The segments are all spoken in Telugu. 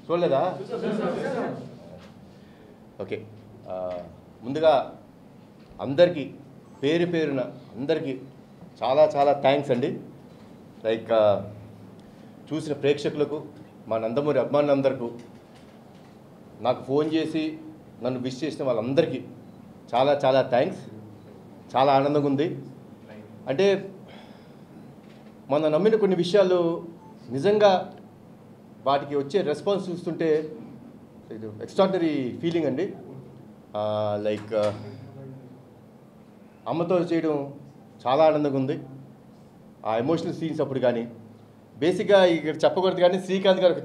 చూడలేదా? ఓకే, ముందుగా అందరికీ పేరు పేరున అందరికీ చాలా చాలా థ్యాంక్స్ అండి. లైక్ చూసిన ప్రేక్షకులకు, మా నందమూరి అభిమానులందరికీ, నాకు ఫోన్ చేసి నన్ను విష్ చేసిన వాళ్ళందరికీ చాలా చాలా థ్యాంక్స్. చాలా ఆనందంగా ఉంది. అంటే మనం నమ్మిన కొన్ని విషయాలు నిజంగా వాటికి వచ్చే రెస్పాన్స్ చూస్తుంటే ఇది ఎక్స్ట్రాడినరీ ఫీలింగ్ అండి. లైక్ అమ్మతో చేయడం చాలా ఆనందంగా ఉంది. ఆ ఎమోషనల్ సీన్స్ అప్పుడు కానీ, బేసిక్గా ఇక్కడ చెప్పకూడదు కానీ శ్రీకాంత్ గారు ఒక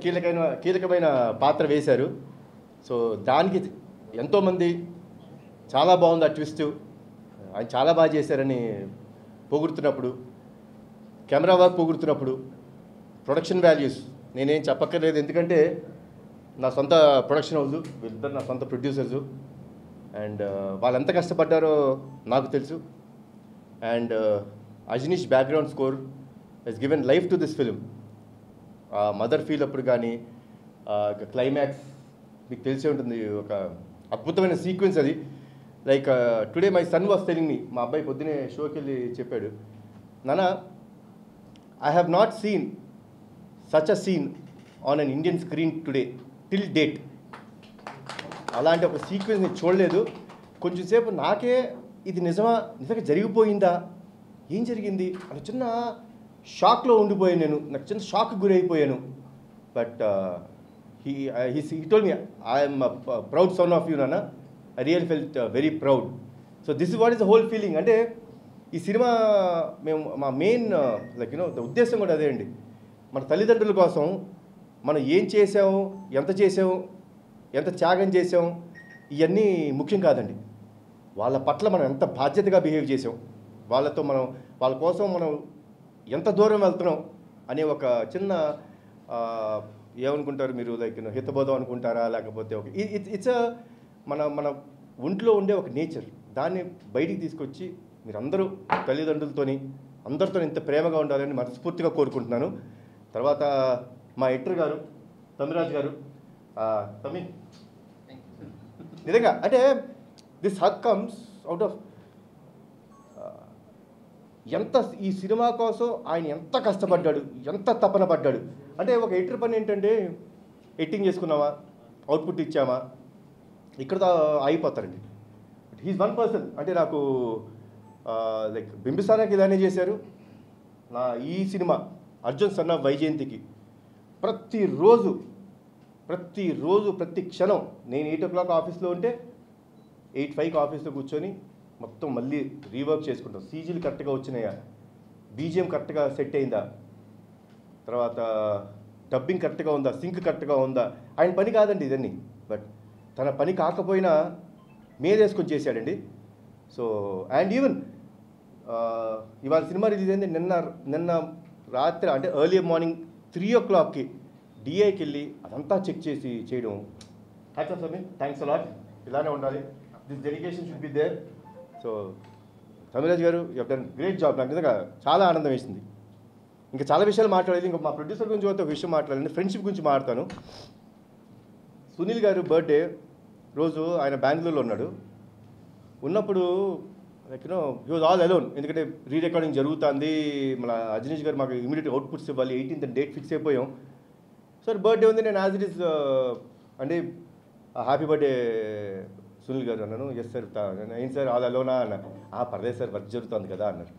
కీలకమైన పాత్ర వేశారు. సో దానికి ఎంతోమంది చాలా బాగుంది ఆ ట్విస్ట్, ఆయన చాలా బాగా చేశారని పొగుడుతున్నప్పుడు, కెమెరా వర్క్ పొగుడుతున్నప్పుడు, ప్రొడక్షన్ వాల్యూస్ నేనేం చెప్పక్కర్లేదు, ఎందుకంటే నా సొంత ప్రొడక్షన్ హౌస్, వీళ్ళిద్దరు నా సొంత ప్రొడ్యూసర్సు. అండ్ వాళ్ళు ఎంత కష్టపడ్డారో నాకు తెలుసు. And Ajaneesh background score has given life to this film. Mother feel అప్పుడు కానీ క్లైమాక్స్ మీకు తెలిసే ఉంటుంది, ఒక అద్భుతమైన సీక్వెన్స్ అది. Like today my son was telling me, మా అబ్బాయి పొద్దునే షోకి వెళ్ళి చెప్పాడు, నాన్న I have not seen such a scene on an Indian screen today till date. అలాంటి ఒక సీక్వెన్స్ నేను చూడలేదు. కొంచెంసేపు నాకే ఇది నిజంగా జరిగిపోయిందా, ఏం జరిగింది అని చిన్న షాక్లో ఉండిపోయాను నేను. నాకు చిన్న షాక్కి గురైపోయాను. But he told me, I am a proud son of you, Nana. I really felt very proud. So this is what is the whole feeling. అంటే ఈ సినిమా మేము మా మెయిన్ లైక్ ద ఉద్దేశం కూడా అదే అండి. మన తల్లిదండ్రుల కోసం మనం ఏం చేసాము, ఎంత చేసాము, ఎంత త్యాగం చేసాం, ఇవన్నీ ముఖ్యం కాదండి. వాళ్ళ పట్ల మనం ఎంత బాధ్యతగా బిహేవ్ చేసాం, వాళ్ళ కోసం మనం ఎంత దూరం వెళ్తున్నాం అనే ఒక చిన్న ఏమనుకుంటారు మీరు, లైక్ హితబోధం అనుకుంటారా, లేకపోతే ఒక ఇట్స్ మన ఒంట్లో ఉండే ఒక నేచర్, దాన్ని బయటికి తీసుకొచ్చి మీరందరూ తల్లిదండ్రులతోని అందరితో ఇంత ప్రేమగా ఉండాలని మనస్ఫూర్తిగా కోరుకుంటున్నాను. తర్వాత మా ఎడిటర్ గారు తమిరాజ్ గారు, తమి నిజంగా అంటే దిస్ హక్ కమ్స్ అవుట్ ఆఫ్ ఎంత ఈ సినిమా కోసం ఆయన ఎంత కష్టపడ్డాడు, ఎంత తపన పడ్డాడు. అంటే ఒక ఎడిటర్ పని ఏంటంటే ఎడిటింగ్ చేసుకున్నామా, అవుట్పుట్ ఇచ్చామా, ఇక్కడతో అయిపోతారండి. He's one person. అంటే నాకు లైక్ బింబిసారాకి ఇలానే చేశారు. నా ఈ సినిమా అర్జున్ సన్ ఆఫ్ వైజయంతికి ప్రతిరోజు ప్రతి క్షణం నేను 8 o'clock ఆఫీస్లో ఉంటే 8:05 ఆఫీస్లో కూర్చొని మొత్తం మళ్ళీ రీవర్క్ చేసుకుంటాం. సీజీలు కరెక్ట్గా వచ్చినాయా, బీజిఎం కరెక్ట్గా సెట్ అయిందా, తర్వాత డబ్బింగ్ కరెక్ట్గా ఉందా, సింక్ కరెక్ట్గా ఉందా. ఆయన పని కాదండి ఇదన్నీ, బట్ తన పని కాకపోయినా మీదేసుకొని చేశాడండి. సో అండ్ ఈవెన్ ఇవాళ సినిమా రిలీజ్ అయింది నిన్న రాత్రి, అంటే ఎర్లీ మార్నింగ్ 3 o'clockకి డిఐకి వెళ్ళి అదంతా చెక్ చేసి చేయడం. Hats off Sameer, thanks a lot. ఇలానే ఉండాలి, this dedication should be there. So Tamiraj garu you have done great job. నాకు నిజంగా చాలా ఆనందం వేసింది. ఇంకా చాలా విషయాలు మాట్లాడేది. ఇంకా మా ప్రొడ్యూసర్ గురించి ఒక విషయం మాట్లాడాలి, ఫ్రెండ్షిప్ గురించి మాట్లాడతాను. సునీల్ గారు బర్త్డే రోజు ఆయన బెంగళూరులో ఉన్నప్పుడు like he was all alone. ఎందుకంటే రీ రికార్డింగ్ జరుగుతుంది, మన అజనీష్ గారు మాకు ఇమీడియట్ అవుట్పుట్స్ ఇవ్వాలి, 18th డేట్ ఫిక్స్ అయిపోయాం. సార్ బర్త్డే ఉంది, నేను యాజ్ ఇట్ ఈస్ అంటే హ్యాపీ బర్త్డే సునీల్ గారు అన్నాను. ఎస్ సార్, ఏంటి సార్ ఆల్ అలోనా అన్న. పర్లేదు సార్, వర్క్ జరుగుతుంది కదా అన్నారు.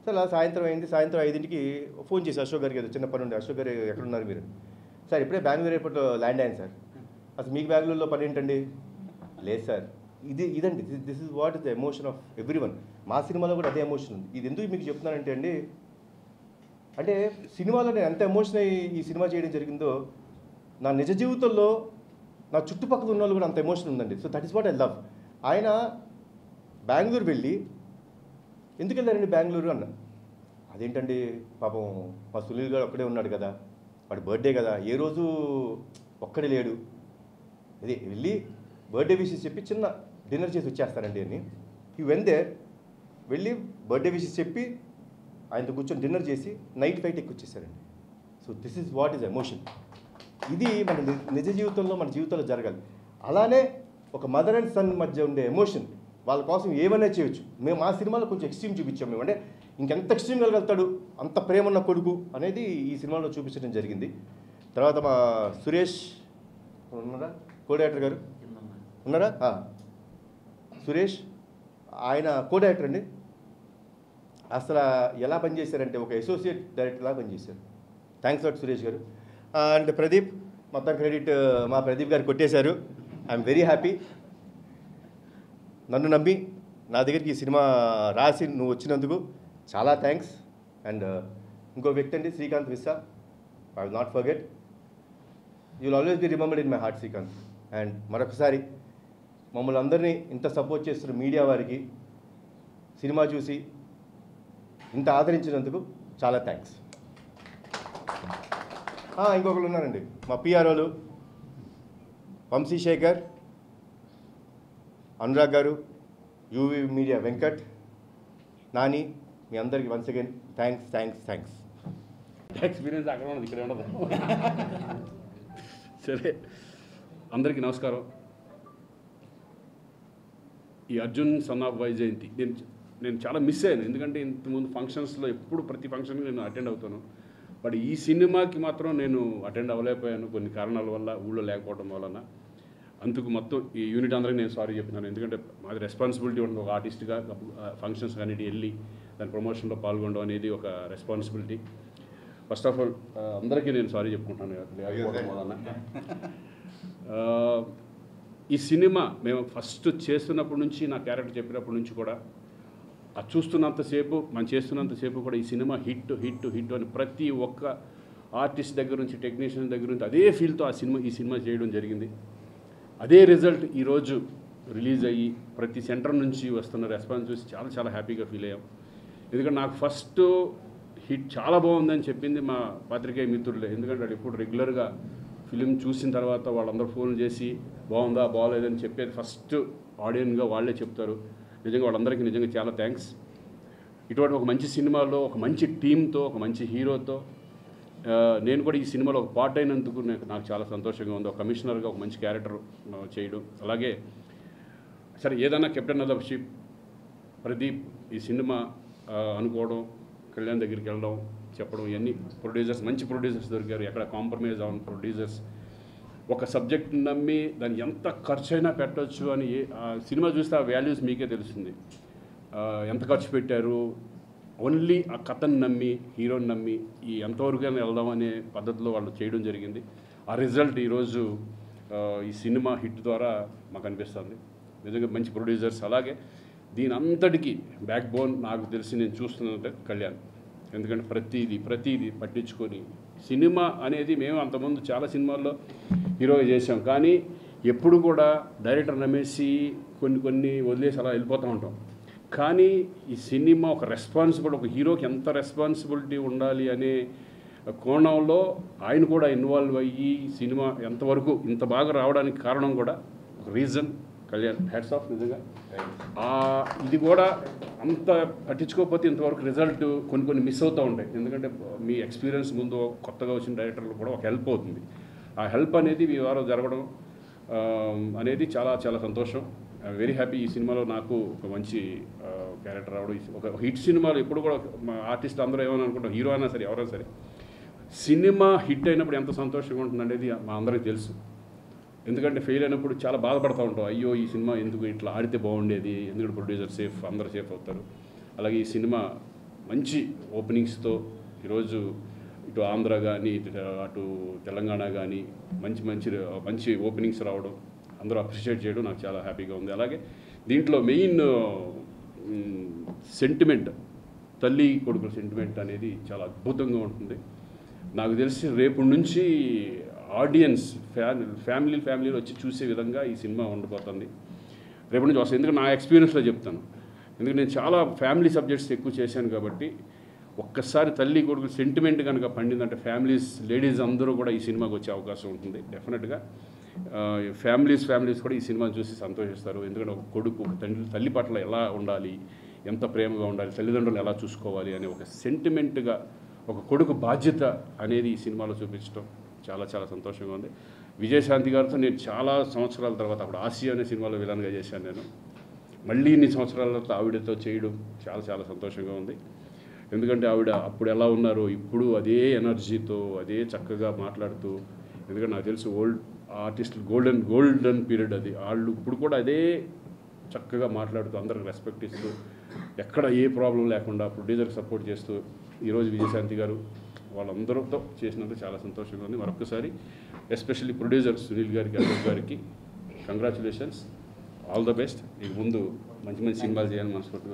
సార్ అలా సాయంత్రం అయింది. సాయంత్రం 5ంటికి ఫోన్ చేసి అశోక్ గారికి, ఏదో చిన్న పని ఉండే, అశోక్ గారు ఎక్కడున్నారు మీరు? సార్ ఇప్పుడే బెంగళూరు ఎయిర్పోర్ట్లో ల్యాండ్ అయ్యాను సార్. అసలు మీకు బెంగళూరులో పని ఏంటండి? లేదు సార్, ఇదండి this is what is the emotion of every one. మా సినిమాలో కూడా అదే ఎమోషన్ ఉంది. ఇది ఎందుకు మీకు చెప్తున్నానంటే అండి, అంటే సినిమాలో నేను ఎంత ఎమోషన్ అయ్యి ఈ సినిమా చేయడం జరిగిందో, నా నిజ జీవితంలో నా చుట్టుపక్కల ఉన్న వాళ్ళు కూడా అంత ఎమోషన్ ఉందండి. So that is what I love. ఆయన బెంగళూరు వెళ్ళి, ఎందుకు వెళ్ళారండి బెంగళూరు అన్న. అదేంటండి పాపం మా సునీల్ గారు ఒక్కడే ఉన్నాడు కదా, వాడి బర్త్డే కదా, ఏ రోజు ఒక్కడే లేడు, అదే వెళ్ళి బర్త్డే విషెస్ చెప్పి చిన్న డిన్నర్ చేసి వచ్చేస్తానండి అని. ఈ వెళ్ళి బర్త్డే విషెస్ చెప్పి ఆయనతో కూర్చొని డిన్నర్ చేసి నైట్ ఫ్లైట్ ఎక్కొచ్చేసారండి. So this is what is emotion. ఇది మన నిజ జీవితంలో మన జీవితంలో జరగాలి. అలానే ఒక మదర్ అండ్ సన్ మధ్య ఉండే ఎమోషన్, వాళ్ళ కోసం ఏమైనా చేయొచ్చు. మేము ఆ సినిమాలో కొంచెం ఎక్స్ట్రీమ్ చూపించాం. మేము అంటే ఇంకెంత ఎక్స్ట్రీమ్ వెళ్ళగలుగుతాడు, అంత ప్రేమ ఉన్న కొడుకు అనేది ఈ సినిమాలో చూపించడం జరిగింది. తర్వాత మా సురేష్ ఉన్నారా, కో డైరెక్టర్ గారు ఉన్నారా? సురేష్ ఆయన కో డైరెక్టర్ అండి. అసలు ఎలా పనిచేశారంటే ఒక అసోసియేట్ డైరెక్టర్లా పనిచేశారు. థ్యాంక్స్ లాట్ సురేష్ గారు. అండ్ ప్రదీప్, మొత్తం క్రెడిట్ మా ప్రదీప్ గారు కొట్టేశారు. I'm very happy. నన్ను నమ్మి నా దగ్గరికి ఈ సినిమా రాసి నువ్వు వచ్చినందుకు చాలా థ్యాంక్స్. అండ్ ఇంకో వ్యక్తి అండి Srikanth Vissa, I will not forget. You will always be remembered in my heart Srikanth. And మరొకసారి మమ్మల్ని అందరినీ ఇంత సపోర్ట్ చేస్తున్న మీడియా వారికి, సినిమా చూసి ఇంత ఆదరించినందుకు చాలా థ్యాంక్స్. ఇంకొకరు ఉన్నారండి మా పిఆర్ఓలు, వంశీశేఖర్, అనురాగ్ గారు, యూవీ మీడియా వెంకట్, నాని, మీ అందరికీ once again thanks thanks thanks. Experience అక్కడ ఉన్నది, ఇక్కడ ఉండదు. సరే, అందరికీ నమస్కారం. ఈ అర్జున్ సన్ ఆఫ్ వైజయంతి నేను చాలా మిస్ అయ్యాను. ఎందుకంటే ఇంతకుముందు ఫంక్షన్స్లో ఎప్పుడు ప్రతి ఫంక్షన్కి నేను అటెండ్ అవుతాను. బట్ ఈ సినిమాకి మాత్రం నేను అటెండ్ అవ్వలేకపోయాను కొన్ని కారణాల వల్ల, ఊళ్ళో లేకపోవడం వలన. అందుకు మొత్తం ఈ యూనిట్ అందరికీ నేను సారీ చెప్తున్నాను. ఎందుకంటే మాది రెస్పాన్సిబిలిటీ ఉంటుంది, ఒక ఆర్టిస్ట్గా ఫంక్షన్స్ అన్నిటి వెళ్ళి దాని ప్రమోషన్లో పాల్గొనడం అనేది ఒక రెస్పాన్సిబిలిటీ. ఫస్ట్ ఆఫ్ ఆల్ అందరికీ నేను సారీ చెప్పుకుంటాను లేకపోవడం వలన. ఈ సినిమా మేము ఫస్ట్ చేస్తున్నప్పటి నుంచి, నా క్యారెక్టర్ చెప్పినప్పటి నుంచి కూడా అది చూస్తున్నంతసేపు, మనం చేస్తున్నంతసేపు కూడా ఈ సినిమా హిట్ హిట్ హిట్ అని ప్రతి ఒక్క ఆర్టిస్ట్ దగ్గర నుంచి, టెక్నీషియన్ దగ్గర నుంచి అదే ఫీల్తో ఈ సినిమా చేయడం జరిగింది. అదే రిజల్ట్ ఈరోజు రిలీజ్ అయ్యి ప్రతి సెంటర్ నుంచి వస్తున్న రెస్పాన్స్ చూసి చాలా చాలా హ్యాపీగా ఫీల్ అయ్యాం. ఎందుకంటే నాకు ఫస్ట్ హిట్ చాలా బాగుందని చెప్పింది మా పాత్రికేయ మిత్రులే. ఎందుకంటే వాళ్ళు ఎప్పుడు రెగ్యులర్గా ఫిలిం చూసిన తర్వాత వాళ్ళందరూ ఫోన్లు చేసి బాగుందా బాగోలేదని చెప్పేది ఫస్ట్ ఆడియన్గా వాళ్ళే చెప్తారు. నిజంగా వాళ్ళందరికీ నిజంగా చాలా థ్యాంక్స్. ఇటువంటి ఒక మంచి సినిమాలో, ఒక మంచి టీంతో, ఒక మంచి హీరోతో నేను కూడా ఈ సినిమాలో ఒక పార్ట్ అయినందుకు నాకు చాలా సంతోషంగా ఉంది. ఒక కమిషనర్గా ఒక మంచి క్యారెక్టర్ చేయడం. అలాగే సరే, ఏదైనా captain of the ship Pradeep ఈ సినిమా అనుకోవడం, కళ్యాణ్ దగ్గరికి వెళ్ళడం, చెప్పడం, ఇవన్నీ ప్రొడ్యూసర్స్, మంచి ప్రొడ్యూసర్స్ దొరికారు. ఎక్కడ కాంప్రమైజ్ అవ్వని ప్రొడ్యూసర్స్. ఒక సబ్జెక్ట్ నమ్మి దాన్ని ఎంత ఖర్చు అయినా పెట్టవచ్చు అని సినిమా చూస్తే ఆ వాల్యూస్ మీకే తెలుస్తుంది. ఎంత ఖర్చు పెట్టారు, ఓన్లీ ఆ కథను నమ్మి, హీరోని నమ్మి ఈ ఎంతవరకైనా వెళ్దాం అనే పద్ధతిలో వాళ్ళు చేయడం జరిగింది. ఆ రిజల్ట్ ఈరోజు ఈ సినిమా హిట్ ద్వారా మాకు అనిపిస్తుంది. నిజంగా మంచి ప్రొడ్యూసర్స్. అలాగే దీని అంతటికీ బ్యాక్ బోన్ నాకు తెలిసి నేను చూస్తున్నది కళ్యాణ్. ఎందుకంటే ప్రతిదీ పట్టించుకొని సినిమా అనేది, మేము అంతకుముందు చాలా సినిమాల్లో హీరోగా చేసాం, కానీ ఎప్పుడు కూడా డైరెక్టర్ నమ్మేసి కొన్ని వదిలేసి అలా వెళ్ళిపోతూ ఉంటాం. కానీ ఈ సినిమా ఒక ఒక హీరోకి ఎంత రెస్పాన్సిబిలిటీ ఉండాలి అనే కోణంలో ఆయన కూడా ఇన్వాల్వ్ అయ్యి సినిమా ఎంతవరకు ఇంత బాగా రావడానికి కారణం కూడా ఒక రీజన్ కళ్యాణ్. Hats off. నిజంగా ఇది కూడా అంత పట్టించుకోకపోతే ఇంతవరకు రిజల్ట్ కొన్ని మిస్ అవుతూ ఉంటాయి. ఎందుకంటే మీ ఎక్స్పీరియన్స్ ముందు కొత్తగా వచ్చిన డైరెక్టర్లు కూడా ఒక హెల్ప్ అవుతుంది. ఆ హెల్ప్ అనేది మీ ద్వారా జరగడం అనేది చాలా చాలా సంతోషం. Very happy. ఈ సినిమాలో నాకు ఒక మంచి క్యారెక్టర్ రావడం. ఒక హిట్ సినిమాలు ఎప్పుడు కూడా మా ఆర్టిస్ట్ అందరూ ఏమని అనుకుంటాం, హీరో అయినా సరే ఎవరైనా సరే, సినిమా హిట్ అయినప్పుడు ఎంత సంతోషంగా ఉంటుంది అనేది మా అందరికీ తెలుసు. ఎందుకంటే ఫెయిల్ అయినప్పుడు చాలా బాధపడుతూ ఉంటాం, అయ్యో ఈ సినిమా ఎందుకు ఇట్లా ఆడితే బాగుండేది, ఎందుకంటే ప్రొడ్యూసర్ సేఫ్, అందరూ సేఫ్ అవుతారు. అలాగే ఈ సినిమా మంచి ఓపెనింగ్స్తో ఈరోజు ఇటు ఆంధ్ర కానీ అటు తెలంగాణ కానీ మంచి ఓపెనింగ్స్ రావడం, అందరూ అప్రిషియేట్ చేయడం నాకు చాలా హ్యాపీగా ఉంది. అలాగే దీంట్లో మెయిన్ సెంటిమెంట్, తల్లి కొడుకుల సెంటిమెంట్ అనేది చాలా అద్భుతంగా ఉంటుంది. నాకు తెలిసి రేపు నుంచి ఆడియన్స్ ఫ్యామిలీలో వచ్చి చూసే విధంగా ఈ సినిమా ఉండబోతుంది. రేపు నుంచి వస్తుంది. ఎందుకంటే నా ఎక్స్పీరియన్స్లో చెప్తాను. ఎందుకంటే నేను చాలా ఫ్యామిలీ సబ్జెక్ట్స్ ఎక్కువ చేశాను కాబట్టి ఒక్కసారి తల్లి కొడుకు సెంటిమెంట్ కనుక పండిందంటే లేడీస్ అందరూ కూడా ఈ సినిమాకి వచ్చే అవకాశం ఉంటుంది. డెఫినెట్గా ఫ్యామిలీస్ కూడా ఈ సినిమాని చూసి సంతోషిస్తారు. ఎందుకంటే ఒక కొడుకు ఒక తల్లి పట్ల ఎలా ఉండాలి, ఎంత ప్రేమగా ఉండాలి, తల్లిదండ్రులు ఎలా చూసుకోవాలి అనే ఒక సెంటిమెంట్గా ఒక కొడుకు బాధ్యత అనేది ఈ సినిమాలో చూపించడం చాలా చాలా సంతోషంగా ఉంది. విజయశాంతి గారితో నేను చాలా సంవత్సరాల తర్వాత అప్పుడు ఆసియా అనే సినిమాలో విలన్గా చేశాను నేను. మళ్ళీ ఇన్ని సంవత్సరాల తర్వాత ఆవిడతో చేయడం చాలా చాలా సంతోషంగా ఉంది. ఎందుకంటే ఆవిడ అప్పుడు ఎలా ఉన్నారో ఇప్పుడు అదే ఎనర్జీతో అదే చక్కగా మాట్లాడుతూ, ఎందుకంటే నాకు తెలుసు ఓల్డ్ ఆర్టిస్టులు గోల్డెన్ పీరియడ్ అది, వాళ్ళు ఇప్పుడు కూడా అదే చక్కగా మాట్లాడుతూ అందరికి రెస్పెక్ట్ ఇస్తూ ఎక్కడ ఏ ప్రాబ్లం లేకుండా ప్రొడ్యూసర్కి సపోర్ట్ చేస్తూ ఈరోజు విజయశాంతి గారు వాళ్ళందరితో చేసినందుకు చాలా సంతోషంగా ఉంది. మరొకసారి ఎస్పెషల్లీ ప్రొడ్యూసర్ సునీల్ గారికి, అశోక్ గారికి కంగ్రాచులేషన్స్, ఆల్ ద బెస్ట్. ఇక ముందు మంచి మంచి సినిమాలు చేయాలని మనస్ఫూర్తిగా